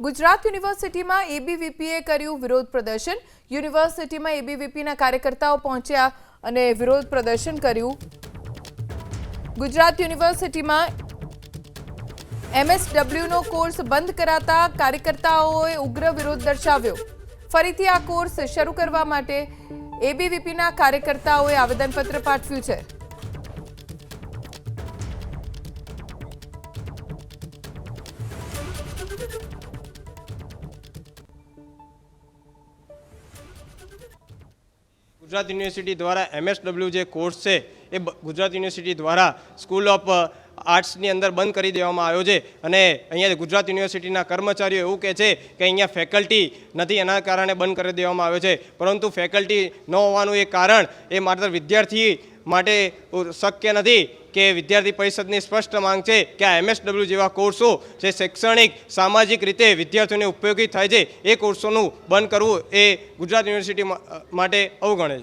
ગુજરાત યુનિવર્સિટીમાં એબીવીપીએ કર્યું વિરોધ પ્રદર્શન। યુનિવર્સિટીમાં એબીવીપીના કાર્યકર્તાઓ પહોંચ્યા અને વિરોધ પ્રદર્શન કર્યું। ગુજરાત યુનિવર્સિટીમાં એમએસડબલ્યુનો કોર્સ બંધ કરાતા કાર્યકર્તાઓએ ઉગ્ર વિરોધ દર્શાવ્યો। ફરીથી આ કોર્સ શરૂ કરવા માટે એબીવીપીના કાર્યકર્તાઓએ આવેદનપત્ર પાઠવ્યું છે। गुजरात यूनिवर्सिटी द्वारा एमएसडब्ल्यू जो कोर्स है ये गुजरात यूनिवर्सिटी द्वारा स्कूल ऑफ आर्ट्सनी अंदर बंद कर देवामां आव्यो छे अने अहींया गुजरात यूनिवर्सिटीना कर्मचारीओ एवुं कहे छे के अहींया फेकल्टी नथी एना कारणे बंद कर देवामां आव्यो छे, परंतु फेकल्टी न होवानुं एक कारण ए मात्र विद्यार्थी माटे शक्य नहीं कि विद्यार्थी परिषदनी स्पष्ट मांग है कि आ एमएसडब्ल्यू जेवा कोर्सों जे शैक्षणिक सामाजिक रीते विद्यार्थीओने उपयोगी थाय छे ए कोर्सोनुं बंद करवुं ए गुजरात यूनिवर्सिटी माटे अवगणे।